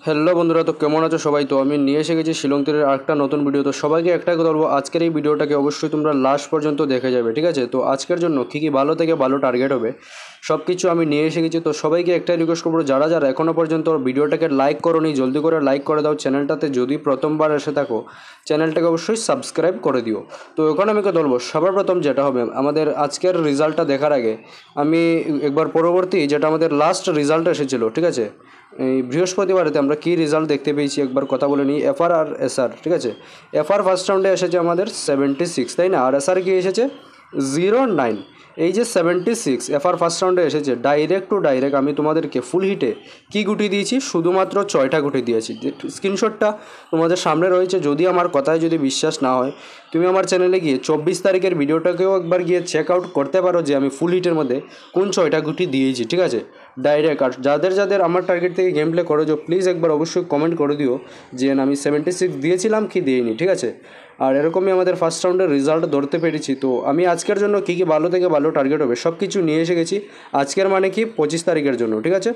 Hello বন্ধুরা, তো কেমন আছো সবাই? তো আমি নিয়ে এসে গেছি শিলং তীরের আরেকটা নতুন ভিডিও। তো সবাইকে একটাই কথা বলবো, আজকের এই ভিডিওটাকে অবশ্যই তোমরা লাস্ট পর্যন্ত দেখে যাবে, ঠিক আছে? তো আজকের জন্য কী কী ভালো থেকে ভালো টার্গেট হবে সব কিছু আমি নিয়ে এসে গেছি। তো সবাইকে একটাই রিকোয়েস্ট করবো, যারা যারা এখনও পর্যন্ত ভিডিওটাকে লাইক করোনি জলদি করে লাইক করে দাও। চ্যানেলটাতে যদি প্রথমবার এসে থাকো চ্যানেলটাকে অবশ্যই সাবস্ক্রাইব করে দিও। তো এখন আমি কথা বলবো, সবার প্রথম যেটা হবে আমাদের আজকের রেজাল্টটা দেখার আগে আমি একবার পরবর্তী যেটা আমাদের লাস্ট রেজাল্ট এসেছিলো, ঠিক আছে, এই বৃহস্পতিবারেতে আমরা কী রেজাল্ট দেখতে পেয়েছি একবার কথা বলে নিই। এফআর আর এসআর, ঠিক আছে। এফআর ফার্স্ট রাউন্ডে এসেছে আমাদের 76, তাই না? আর এসআর কি এসেছে 09। এই যে 76 এফআর ফার্স্ট রাউন্ডে এসেছে, ডাইরেক্ট টু ডাইরেক্ট আমি তোমাদেরকে ফুল হিটে কী গুটি দিয়েছি, শুধুমাত্র 6টা গুটি দিয়েছি। যে স্ক্রিনশটটা তোমাদের সামনে রয়েছে। যদি আমার কথায় যদি বিশ্বাস না হয়, তুমি আমার চ্যানেলে গিয়ে 24 তারিখের ভিডিওটাকেও একবার গিয়ে চেক আউট করতে পারো যে আমি ফুল হিটের মধ্যে কোন 6টা গুটি দিয়েছি, ঠিক আছে, ডাইরেক্ট। আর যাদের যাদের আমার টার্গেট থেকে গেম প্লে করেছো প্লিজ একবার অবশ্যই কমেন্ট করে দিও যে আমি 76 দিয়েছিলাম কি দিইনি, ঠিক আছে। আর এরকমই আমাদের ফার্স্ট রাউন্ডের রেজাল্ট ধরতে পেরেছি। তো আমি আজকের জন্য কী কী ভালো থেকে ভালো টার্গেট হবে সব কিছু নিয়ে এসে গেছি। আজকের মানে কি 25 তারিখের জন্য, ঠিক আছে,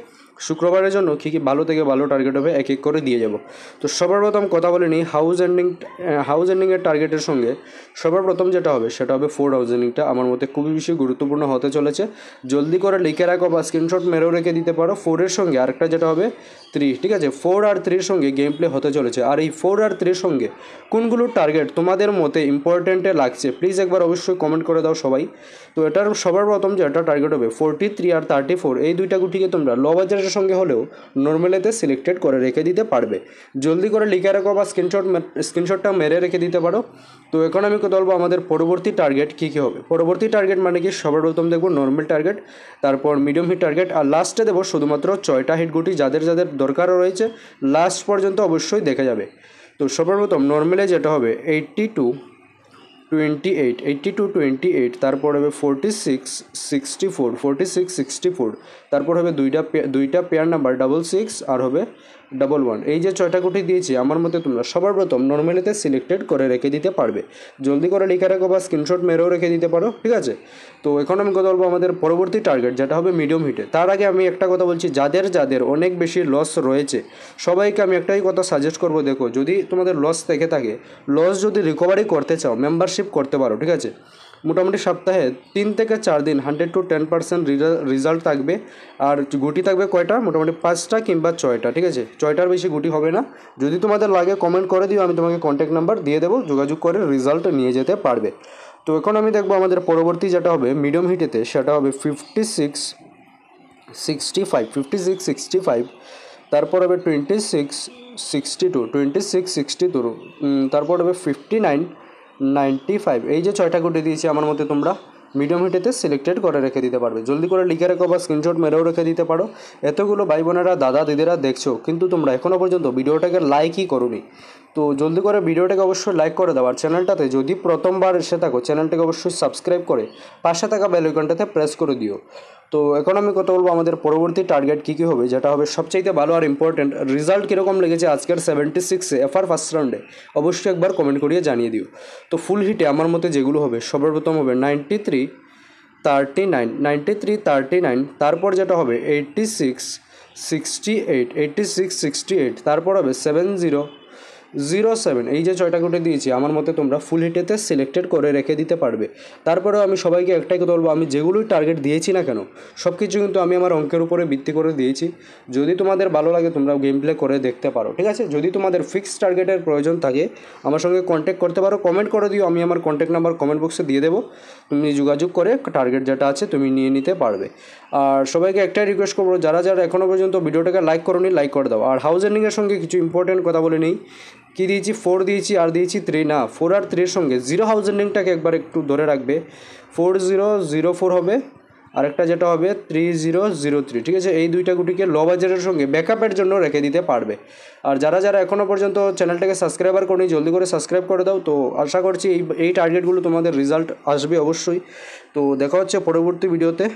শুক্রবারের জন্য কী কী ভালো থেকে ভালো টার্গেট হবে এক এক করে দিয়ে যাব। তো সবার প্রথম কথা বলে নিই হাউস এন্ডিংয়ের টার্গেটের সঙ্গে সবার প্রথম যেটা হবে সেটা হবে 4 হাউস এন্ডিংটা। আমার মতে খুবই বেশি গুরুত্বপূর্ণ হতে চলেছে। জলদি করে লিখে রাখো বা স্ক্রিনশট মেরেও রেখে দিতে পারো। 4-এর সঙ্গে আরেকটা যেটা হবে 3, ঠিক আছে। 4 আর 3-এর সঙ্গে গেম প্লে হতে চলেছে। আর এই 4 আর 3-এর সঙ্গে কোনগুলো টার্গেট তোমাদের মতে ইম্পর্টেন্টে লাগছে প্লিজ একবার অবশ্যই কমেন্ট করে দাও সবাই। তো এটার সবার প্রথম যে একটা টার্গেট হবে 43 আর 34, এই দুইটা গুটিকে তোমরা লো বাজারের সঙ্গে হলেও নর্মালেতে সিলেক্টেড করে রেখে দিতে পারবে। জলদি করে লিখে রাখো বা স্ক্রিনশটটা মেরে রেখে দিতে পারো। তো এখন আমি কথা বলবো আমাদের পরবর্তী টার্গেট কী কী হবে। পরবর্তী টার্গেট মানে কি, সবার প্রথম দেখবো নর্মাল টার্গেট, তারপর মিডিয়াম হিট টার্গেট, আর লাস্টে দেবো শুধুমাত্র 6টা হিট গুটি। যাদের যাদের দরকারও রয়েছে লাস্ট পর্যন্ত অবশ্যই দেখে যাবে। তো সবার প্রথম নর্মালে যেটা হবে 82-28, তারপর হবে 46-64, তারপর হবে দুইটা পেয়ার নাম্বার 66 আর হবে 11। এই যে 6টা গুটি দিয়েছি আমার মতে তোমরা সবার প্রথম নর্মালিতে সিলেক্টেড করে রেখে দিতে পারবে। জলদি করে লিখে রাখো বা স্ক্রিনশট মেরেও রেখে দিতে পারো, ঠিক আছে। তো এখন আমি কথা বলবো আমাদের পরবর্তী টার্গেট যেটা হবে মিডিয়াম হিটে। তার আগে আমি একটা কথা বলছি, যাদের যাদের অনেক বেশি লস রয়েছে সবাইকে আমি একটাই কথা সাজেস্ট করবো, দেখো যদি তোমাদের লস থেকে থাকে, লস যদি রিকভারি করতে চাও মেম্বারশিপ করতে পারো, ঠিক আছে। মোটামুটি সপ্তাহে 3 থেকে 4 দিন 100 to 10% রেজাল্ট থাকবে। আর গুটি থাকবে কয়টা, মোটামুটি 5টা কিংবা 6টা, ঠিক আছে। 6টার বেশি গুটি হবে না। যদি তোমাদের লাগে কমেন্ট করে দিও, আমি তোমাকে কন্ট্যাক্ট নাম্বার দিয়ে দেবো, যোগাযোগ করে রেজাল্ট নিয়ে যেতে পারবে। তো এখন আমি দেখবো আমাদের পরবর্তী যেটা হবে মিডিয়াম হিটেতে সেটা হবে 56-65, তারপর হবে 26-62, তারপর হবে 59-95। এই যে 6টা গুটি দিয়েছি আমার মতে তোমরা মিডিয়াম হিটেতে সিলেক্টেড করে রেখে দিতে পারবে। জলদি করে লিখে রাখো বা স্ক্রিনশট মেরেও রেখে দিতে পারো। এতগুলো ভাই বোনেরা দাদা দিদিরা দেখছো কিন্তু তোমরা এখনও পর্যন্ত ভিডিওটাকে লাইকই করোনি। তো জলদি করে ভিডিওটাকে অবশ্যই লাইক করে দাও। আর চ্যানেলটাতে যদি প্রথমবার এসে থাকো চ্যানেলটাকে অবশ্যই সাবস্ক্রাইব করে পাশে থাকা বেল আইকনটাতে প্রেস করে দিও। তো এখন আমি কথা বলবো আমাদের পরবর্তী টার্গেট কী কী হবে, যেটা হবে সবচাইতে ভালো আর ইম্পর্টেন্ট। রেজাল্ট কীরকম লেগেছে আজকের 76-এ এফআর ফার্স্ট রাউন্ডে অবশ্যই একবার কমেন্ট করিয়ে জানিয়ে দিও। তো ফুল হিটে আমার মতে যেগুলো হবে সবার প্রথম হবে 93-39, তারপর যেটা হবে 86-68, তারপর হবে 70-07। এই যে 6টা গুটি দিয়েছি আমার মতে তোমরা ফুল হিটেতে সিলেক্টেড করে রেখে দিতে পারবে। তারপরেও আমি সবাইকে একটাই কথা বলবো, আমি যেগুলোই টার্গেট দিয়েছি না কেন সব কিছু কিন্তু আমি আমার অঙ্কের উপরে ভিত্তি করে দিয়েছি। যদি তোমাদের ভালো লাগে তোমরা গেম প্লে করে দেখতে পারো, ঠিক আছে। যদি তোমাদের ফিক্সড টার্গেটের প্রয়োজন থাকে আমার সঙ্গে কন্ট্যাক্ট করতে পারো, কমেন্ট করে দিও, আমি আমার কন্ট্যাক্ট নাম্বার কমেন্ট বক্সে দিয়ে দেবো। তুমি যোগাযোগ করে টার্গেট যেটা আছে তুমি নিয়ে নিতে পারবে। আর সবাইকে একটাই রিকোয়েস্ট করবো, যারা যারা এখনও পর্যন্ত ভিডিওটাকে লাইক করোনি লাইক করে দাও। আর হাউস এন্ডিংয়ের সঙ্গে কিছু ইম্পর্টেন্ট কথা বলে নেই। কী দিয়েছি, 4 দিয়েছি আর দিয়েছি 3 না, 4 আর 3-এর সঙ্গে 0 হাউস এন্ডিংটাকে একবার একটু ধরে রাখবে। 4004 হবে, আরেকটা যেটা হবে 3003, ঠিক আছে। এই দুইটা গুটিকে লো বাজারের সঙ্গে ব্যাকআপের জন্য রেখে দিতে পারবে। আর যারা যারা এখনও পর্যন্ত চ্যানেলটাকে সাবস্ক্রাইবার করেনি জলদি করে সাবস্ক্রাইব করে দাও। তো আশা করছি এই টার্গেটগুলো তোমাদের রেজাল্ট আসবে অবশ্যই। তো দেখা হচ্ছে পরবর্তী ভিডিওতে।